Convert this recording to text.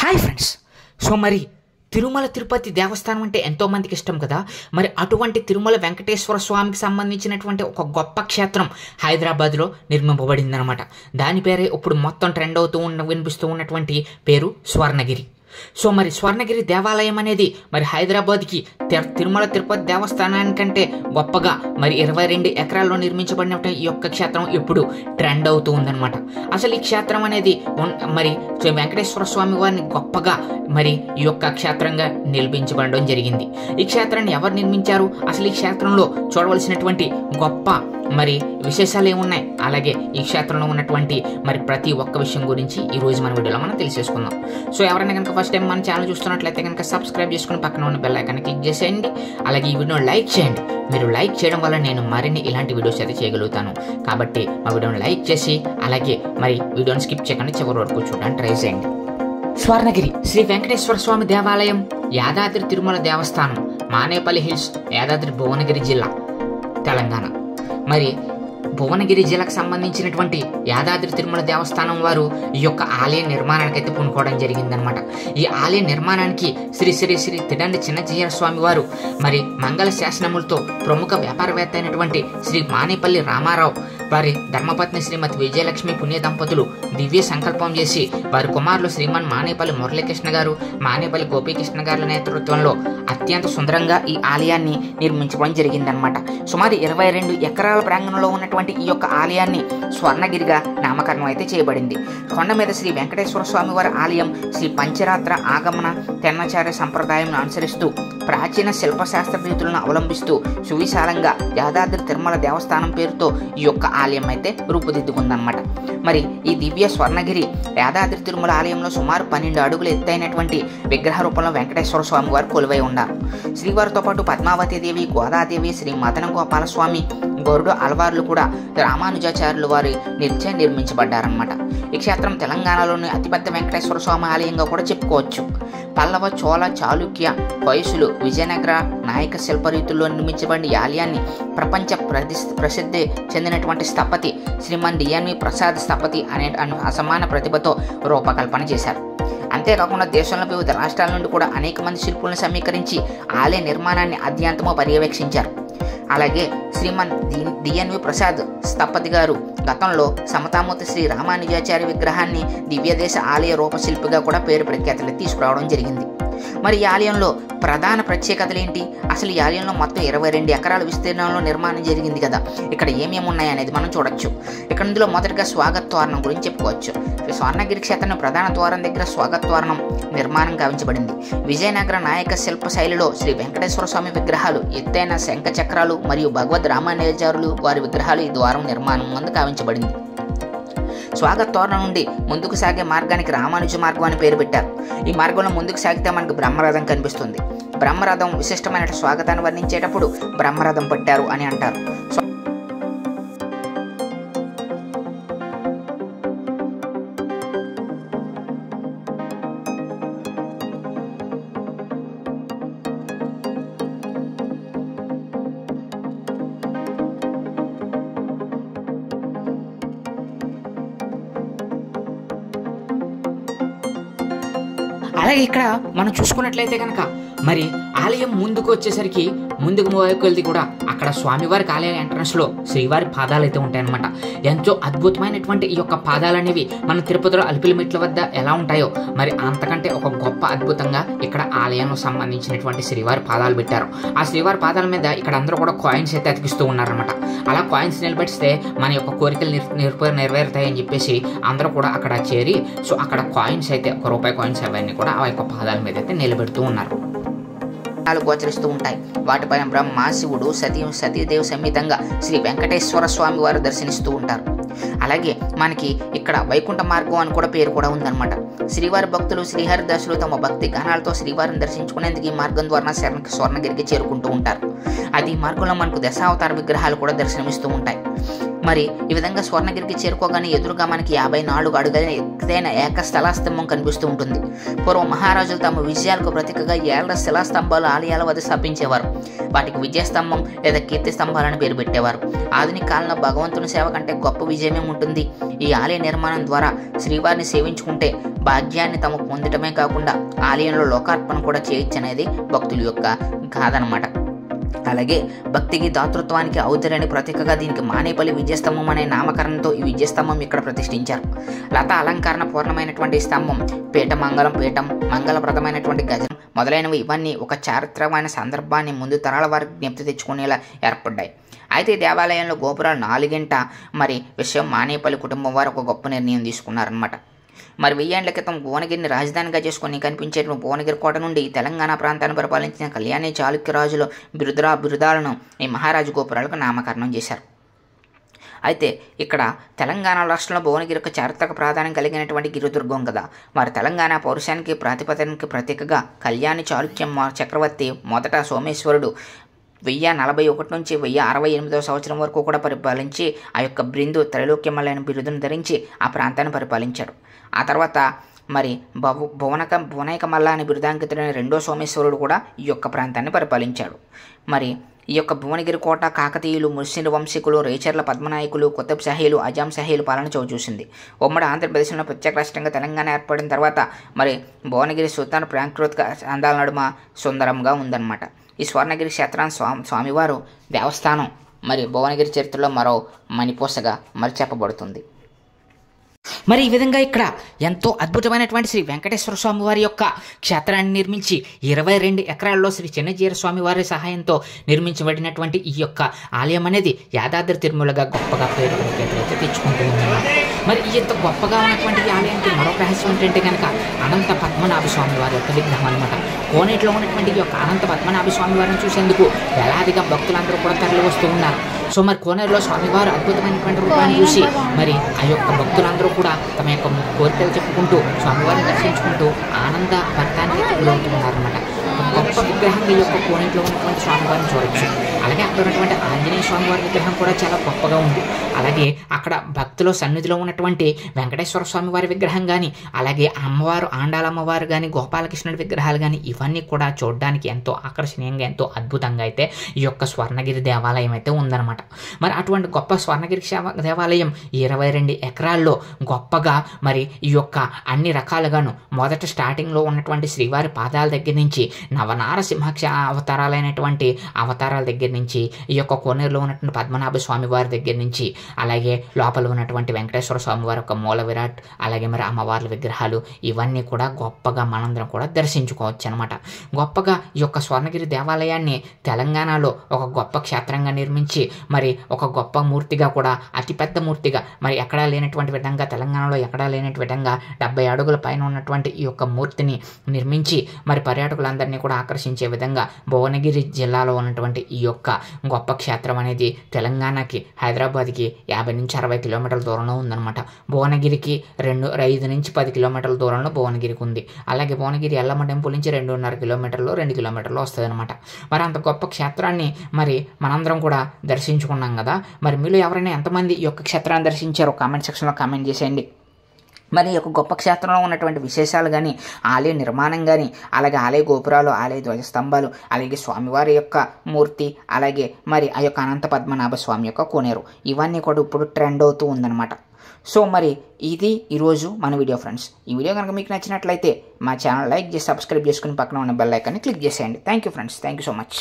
Hi friends. మరి తిరుమల తిరుపతి దేవస్థానం అంటే ఎంతోమందికి ఇష్టం కదా. మరి అటువంటి తిరుమల వెంకటేశ్వర స్వామికి సంబంధించినటువంటి ఒక గొప్ప క్షేత్రం హైదరాబాద్లో నిర్మింపబడిందనమాట. దాని పేరే ఇప్పుడు మొత్తం ట్రెండ్ అవుతూ వినిపిస్తూ ఉన్నటువంటి పేరు స్వర్ణగిరి. మరి స్వర్ణగిరి దేవాలయం అనేది మరి హైదరాబాద్కి తిరుమల తిరుపతి దేవస్థానానికంటే గొప్పగా మరి 22 ఎకరాల్లో నిర్మించబడిన ఈ యొక్క క్షేత్రం ఇప్పుడు ట్రెండ్ అవుతూ ఉందన్నమాట. అసలు ఈ క్షేత్రం అనేది మరి వెంకటేశ్వర స్వామి వారిని గొప్పగా మరి ఈ యొక్క క్షేత్రంగా నిర్మించబడడం జరిగింది. ఈ క్షేత్రాన్ని ఎవరు నిర్మించారు, అసలు ఈ క్షేత్రంలో చూడవలసినటువంటి గొప్ప మరి విశేషాలు ఏమున్నాయి, అలాగే ఈ క్షేత్రంలో ఉన్నటువంటి మరి ప్రతి ఒక్క విషయం గురించి ఈ రోజు మన వీడియోలో మనం తెలిసేసుకుందాం. ఎవరైనా కనుక ఫస్ట్ టైం మన ఛానల్ చూస్తున్నట్లయితే కనుక సబ్స్క్రైబ్ చేసుకుని పక్కన ఉన్న బెల్ ఐకాన్ క్లిక్ చేసేయండి. అలాగే ఈ వీడియోని లైక్ చేయండి. మీరు లైక్ చేయడం వల్ల నేను మరిన్ని ఇలాంటి వీడియోస్ అయితే చేయగలుగుతాను. కాబట్టి మా వీడియోని లైక్ చేసి అలాగే మరి వీడియోని స్కిప్ చేయకుండా చివరి వరకు చూడడానికి ట్రై చేయండి. స్వర్ణగిరి శ్రీ వెంకటేశ్వర స్వామి దేవాలయం యాదాద్రి తిరుమల దేవస్థానం, మానేపల్లి హిల్స్, యాదాద్రి భువనగిరి జిల్లా, తెలంగాణ. మరి భువనగిరి జిల్లాకు సంబంధించినటువంటి యాదాద్రి తిరుమల దేవస్థానం వారు ఈ యొక్క ఆలయ నిర్మాణానికి అయితే పూనుకోవడం జరిగిందనమాట. ఈ ఆలయ నిర్మాణానికి శ్రీ శ్రీ శ్రీ తిడండి చిన్నజీయర స్వామి వారు మరి మంగళ శాసనములతో ప్రముఖ వ్యాపారవేత్త అయినటువంటి శ్రీ మానేపల్లి రామారావు వారి ధర్మపత్ని శ్రీమతి విజయలక్ష్మి పుణ్య దంపతులు దివ్య సంకల్పం చేసి వారి కుమారులు శ్రీమాన్ మానేపల్లి మురళీకృష్ణ గారు, మానేపల్లి గోపీకృష్ణ గారి నేతృత్వంలో అత్యంత సుందరంగా ఈ ఆలయాన్ని నిర్మించడం జరిగిందనమాట. సుమారు 22 ఎకరాల ప్రాంగణంలో ఉన్నటువంటి ఈ యొక్క ఆలయాన్ని స్వర్ణగిరిగా నామకరణం అయితే చేయబడింది. కొండ మీద శ్రీ వెంకటేశ్వర స్వామి వారి ఆలయం శ్రీ పంచరాత్ర ఆగమన తెన్నచార్య సంప్రదాయం అనుసరిస్తూ ప్రాచీన శిల్పశాస్త్ర రీతులను అవలంబిస్తూ సువిశాలంగా యాదాద్రి తిరుమల దేవస్థానం పేరుతో ఈ యొక్క ఆలయం అయితే రూపుదిద్దుకుందన్నమాట. మరి ఈ దివ్య స్వర్ణగిరి యాదాద్రి తిరుమల ఆలయంలో సుమారు 12 అడుగుల ఎత్తైనటువంటి విగ్రహ రూపంలో వెంకటేశ్వర స్వామి వారు కొలువై ఉన్నారు. శ్రీవారితో పాటు పద్మావతీదేవి, గోదాదేవి, శ్రీ మదన గోపాల స్వామి, గరుడు అల్వార్లు కూడా రామానుజాచార్యులు వారి నిర్మించబడ్డారనమాట. ఈ క్షేత్రం తెలంగాణలోని అతిపెద్ద వెంకటేశ్వర స్వామి ఆలయంగా కూడా చెప్పుకోవచ్చు. పల్లవ, చోళ, చాళుక్య, హొయసులు, విజయనగర నాయక శిల్పరీతుల్లో నిర్మించబడిన ఈ ఆలయాన్ని ప్రపంచ ప్రసిద్ధి చెందినటువంటి స్థపతి శ్రీమాన్ డిఎన్వి ప్రసాద్ స్థపతి అనే అసమాన ప్రతిభతో రూపకల్పన చేశారు. అంతేకాకుండా దేశంలో వివిధ రాష్ట్రాల నుండి కూడా అనేక మంది శిల్పులను సమీకరించి ఆలయ నిర్మాణాన్ని ఆద్యంతమో పర్యవేక్షించారు. అలాగే శ్రీమాన్ డిఎన్వి ప్రసాద్ స్థపతి గారు గతంలో సమతామూర్తి శ్రీ రామానుజాచార్య విగ్రహాన్ని దివ్యదేశ ఆలయ రూపశిల్పిగా కూడా పేరు ప్రఖ్యాతులు తీసుకురావడం జరిగింది. మరి ఈ ఆలయంలో ప్రధాన ప్రత్యేకతలు ఏంటి, అసలు ఈ ఆలయంలో మొత్తం 22 ఎకరాల విస్తీర్ణంలో నిర్మాణం జరిగింది కదా. ఇక్కడ ఏమేమి ఉన్నాయి అనేది మనం చూడొచ్చు. ఇక్కడ ఇందులో మొదటిగా స్వాగత తోరణం గురించి చెప్పుకోవచ్చు. స్వర్ణగిరి క్షేత్రం ప్రధాన ద్వారం దగ్గర స్వాగత తోరణం నిర్మాణం గావించబడింది. విజయనగర నాయక శిల్ప శైలిలో శ్రీ వెంకటేశ్వర స్వామి విగ్రహాలు, ఎత్తైన శంఖ చక్రాలు మరియు భగవద్ రామానుజాచార్యులు వారి విగ్రహాలు ఈ ద్వారం నిర్మాణం ముందు గావించబడింది. స్వాగత తోరణం నుండి ముందుకు సాగే మార్గానికి రామానుజ మార్గం అని పేరు పెట్టారు. ఈ మార్గంలో ముందుకు సాగితే మనకు బ్రహ్మరథం కనిపిస్తుంది. బ్రహ్మరథం విశిష్టమైన స్వాగతాన్ని వర్ణించేటప్పుడు బ్రహ్మరథం పట్టారు అని అంటారు. అలాగే ఇక్కడ మనం చూసుకున్నట్లయితే కనుక మరి ఆలయం ముందుకు వచ్చేసరికి ముందుకు వెళ్తే కూడా అక్కడ స్వామివారికి ఆలయ ఎంట్రన్స్ లో శ్రీవారి పాదాలు అయితే ఉంటాయన్నమాట. ఎంతో అద్భుతమైనటువంటి ఈ యొక్క పాదాలు అనేవి మన తిరుపతిలో అలిపిలి మెట్ల వద్ద ఎలా ఉంటాయో మరి అంతకంటే ఒక గొప్ప అద్భుతంగా ఇక్కడ ఆలయంలో సంబంధించినటువంటి శ్రీవారి పాదాలు పెట్టారు. ఆ శ్రీవారి పాదాల మీద ఇక్కడ అందరూ కూడా కాయిన్స్ అయితే అతికిస్తూ ఉన్నారనమాట. అలా కాయిన్స్ నిలబెడిస్తే మన యొక్క కోరికలు నెరవేరుతాయని చెప్పేసి అందరూ కూడా అక్కడ చేరి అక్కడ కాయిన్స్ అయితే ₹1 కాయిన్స్ అవన్నీ కూడా ఆ యొక్క పాదాల మీద అయితే నిలబెడుతూ ఉన్నారు. గోచరిస్తూ ఉంటాయి. వాటిపైన బ్రహ్మ, శివుడు, సతీదేవి సమేతంగా శ్రీ వెంకటేశ్వర స్వామి వారు దర్శనిస్తూ ఉంటారు. అలాగే మనకి ఇక్కడ వైకుంఠ మార్గం అని కూడా పేరు కూడా ఉందన్నమాట. శ్రీవారి భక్తులు శ్రీహరి దశలు తమ భక్తి గానాలతో శ్రీవారిని దర్శించుకునేందుకు ఈ మార్గం ద్వారా స్వర్ణగిరికి చేరుకుంటూ ఉంటారు. అది ఈ మార్గంలో మనకు దశావతార విగ్రహాలు కూడా దర్శనమిస్తూ ఉంటాయి. మరి ఈ విధంగా స్వర్ణగిరికి చేరుకోగానే ఎదురుగా మనకి 54 అడుగుల ఎత్తైన ఏకస్థలాస్తంభం కనిపిస్తూ ఉంటుంది. పూర్వం మహారాజులు తమ విజయాలకు ప్రతీకగా ఏళ్ల శిలాస్తంభాలు ఆలయాల వద్ద స్థాపించేవారు. వాటికి విజయస్తంభం లేదా కీర్తి స్తంభాలను పేరు పెట్టేవారు. ఆధునిక కాలంలో భగవంతుని సేవ కంటే గొప్ప విజయమే ఉంటుంది. ఈ ఆలయ నిర్మాణం ద్వారా శ్రీవారిని సేవించుకుంటే భాగ్యాన్ని తాము పొందటమే కాకుండా ఆలయంలో లోకార్పణ కూడా చేయొచ్చనేది భక్తుల యొక్క గాథ అన్నమాట. అలాగే భక్తికి దాతృత్వానికి ఔదర్యాన్ని ప్రతీకగా దీనికి మానేపల్లి విజయస్తంభం అనే నామకరణంతో ఈ విజయస్తంభం ఇక్కడ ప్రతిష్ఠించారు. లత అలంకరణ పూర్ణమైనటువంటి స్తంభం, పీఠం మంగళప్రదమైనటువంటి గజం మొదలైనవి ఇవన్నీ ఒక చారిత్రకమైన సందర్భాన్ని ముందు తరాల వారికి జ్ఞప్తి తెచ్చుకునేలా ఏర్పడ్డాయి. అయితే దేవాలయంలో గోపురాలు 4 మరి విషయం మానేపల్లి కుటుంబం వారు ఒక గొప్ప నిర్ణయం తీసుకున్నారన్నమాట. మరి 1000 ఏళ్ల క్రితం భువనగిరిని రాజధానిగా చేసుకుని కనిపించేటువంటి భువనగిరి కోట నుండి తెలంగాణ ప్రాంతాన్ని పరిపాలించిన కళ్యాణి చాళుక్య రాజుల బిరుదాలను ఈ మహారాజు గోపురాలకు నామకరణం చేశారు. అయితే ఇక్కడ తెలంగాణ రాష్ట్రంలో భువనగిరి యొక్క చారిత్రక ప్రాధాన్యం కలిగినటువంటి గిరిదుర్గం కదా. మరి తెలంగాణ పౌరుషానికి ప్రాతిపదికకి ప్రతీకగా కళ్యాణి చాళుక్య చక్రవర్తి మొదట సోమేశ్వరుడు 1041 నుంచి 1068 సంవత్సరం వరకు కూడా పరిపాలించి ఆ యొక్క బృందు త్రైలోక్యమలైన బిరుదును ధరించి ఆ ప్రాంతాన్ని పరిపాలించాడు. ఆ తర్వాత మరి భువనైకమల్ల అనే బిరుదాంకితుడైన 2వ సోమేశ్వరుడు కూడా ఈ యొక్క ప్రాంతాన్ని పరిపాలించాడు. మరి ఈ యొక్క భువనగిరి కోట కాకతీయులు, ముస్లిం వంశీకులు, రేచర్ల పద్మనాయకులు, కుతుబ్ షాహీలు, ఆజం షాహీలు పాలన చవిచూసింది. ఉమ్మడి ఆంధ్రప్రదేశ్లో ప్రత్యేక రాష్ట్రంగా తెలంగాణ ఏర్పడిన తర్వాత మరి భువనగిరి సుల్తాన్ ప్రాకృతిక అందాల నడుమ సుందరంగా ఉందన్నమాట. ఈ స్వర్ణగిరి క్షేత్రాన్ని స్వామివారు దేవస్థానం మరి భువనగిరి చరిత్రలో మరో మణిపూసగా మరి చెప్పబడుతుంది. మరి ఈ విధంగా ఇక్కడ ఎంతో అద్భుతమైనటువంటి శ్రీ వెంకటేశ్వర స్వామి వారి యొక్క క్షేత్రాన్ని నిర్మించి 22 ఎకరాల్లో శ్రీ చిన్నజీర స్వామి వారి సహాయంతో నిర్మించబడినటువంటి ఈ యొక్క ఆలయం అనేది యాదాద్రి తిరుమలగా గొప్పగా పేరు అయితే తెచ్చుకుంటూ ఉందన్నమాట. మరి ఈ ఇంత గొప్పగా ఉన్నటువంటి ఈ ఆలయానికి మరొక రహస్యం ఏంటంటే కనుక అనంత పద్మనాభ స్వామి వారి యొక్క విగ్రహం అనమాట. కోనేటిలో ఉన్నటువంటి ఈ యొక్క అనంత పద్మనాభ స్వామి వారిని చూసేందుకు వేలాదిగా భక్తులందరూ కూడా తరలి వస్తూ ఉన్నారు. సో మరి కోనేరులో స్వామివారు అద్భుతమైనటువంటి రూపాన్ని చూసి మరి ఆ యొక్క భక్తులందరూ కూడా తమ యొక్క కోరికలు చెప్పుకుంటూ స్వామివారిని దర్శించుకుంటూ ఆనంద భక్తానికి గురవుతున్నారన్నమాట. గొప్ప విగ్రహంగా ఈ యొక్క కోనేటిలో ఉన్నటువంటి స్వామివారిని చూడొచ్చు. అలాగే అక్కడ ఉన్నటువంటి ఆంజనేయ స్వామివారి విగ్రహం కూడా చాలా గొప్పగా ఉంది. అలాగే అక్కడ భక్తుల సన్నిధిలో ఉన్నటువంటి వెంకటేశ్వర స్వామి వారి విగ్రహం కానీ, అలాగే అమ్మవారు ఆండాలమ్మవారు కానీ, గోపాలకృష్ణుడి విగ్రహాలు కానీ ఇవన్నీ కూడా చూడడానికి ఎంతో ఆకర్షణీయంగా, ఎంతో అద్భుతంగా అయితే ఈ యొక్క స్వర్ణగిరి దేవాలయం అయితే ఉందన్నమాట. మరి అటువంటి గొప్ప స్వర్ణగిరి దేవాలయం 22 ఎకరాల్లో గొప్పగా మరి ఈ యొక్క అన్ని రకాలుగాను మొదట స్టార్టింగ్లో ఉన్నటువంటి శ్రీవారి పాదాల దగ్గర నుంచి నవనారసింహ అవతారాలైనటువంటి అవతారాల దగ్గర నుంచి ఈ యొక్క కోనేరులో ఉన్నటువంటి పద్మనాభ స్వామి వారి దగ్గర నుంచి, అలాగే లోపల ఉన్నటువంటి వెంకటేశ్వర స్వామి వారి యొక్క మూల విరాట్, అలాగే మరి అమ్మవార్ల విగ్రహాలు ఇవన్నీ కూడా గొప్పగా మనందరం కూడా దర్శించుకోవచ్చు అనమాట. గొప్పగా ఈ యొక్క స్వర్ణగిరి దేవాలయాన్ని తెలంగాణలో ఒక గొప్ప క్షేత్రంగా నిర్మించి మరి ఒక గొప్ప మూర్తిగా కూడా, అతిపెద్ద మూర్తిగా మరి ఎక్కడా లేనటువంటి విధంగా, తెలంగాణలో ఎక్కడా లేనటువంటి విధంగా 70 అడుగుల పైన ఉన్నటువంటి ఈ యొక్క మూర్తిని నిర్మించి మరి పర్యాటకులందరినీ కూడా ఆకర్షించే విధంగా భువనగిరి జిల్లాలో ఉన్నటువంటి ఈ యొక్క గొప్ప క్షేత్రం అనేది తెలంగాణకి, హైదరాబాద్కి 50 నుంచి 60 కిలోమీటర్ల దూరంలో ఉందన్నమాట. భువనగిరికి 5 నుంచి 10 కిలోమీటర్ల దూరంలో భువనగిరికి ఉంది. అలాగే భువనగిరి ఎల్లమ్మ టెంపుల్ నుంచి 2.5 కిలోమీటర్లు 2 కిలోమీటర్లు వస్తుంది అనమాట. మరి అంత గొప్ప క్షేత్రాన్ని మరి మనందరం కూడా దర్శించుకున్నాం కదా. మరి మీలో ఎవరైనా ఎంతమంది ఈ యొక్క క్షేత్రాన్ని దర్శించారో కామెంట్ సెక్షన్లో కామెంట్ చేసేయండి. మరి ఈ యొక్క గొప్ప క్షేత్రంలో ఉన్నటువంటి విశేషాలు కానీ, ఆలయ నిర్మాణం కానీ, అలాగే ఆలయ గోపురాలు, ఆలయ ధ్వజస్తంభాలు, అలాగే స్వామివారి యొక్క మూర్తి, అలాగే మరి ఆ యొక్క అనంత పద్మనాభ స్వామి యొక్క కోనేరు ఇవన్నీ కూడా ఇప్పుడు ట్రెండ్ అవుతూ ఉందన్నమాట. సో మరి ఇది ఈరోజు మన వీడియో ఫ్రెండ్స్. ఈ వీడియో కనుక మీకు నచ్చినట్లయితే మా ఛానల్ లైక్ చేసి సబ్స్క్రైబ్ చేసుకుని పక్కన ఉన్న బెల్ ఐకాన్ని క్లిక్ చేసేయండి. Thank you friends. Thank you so much.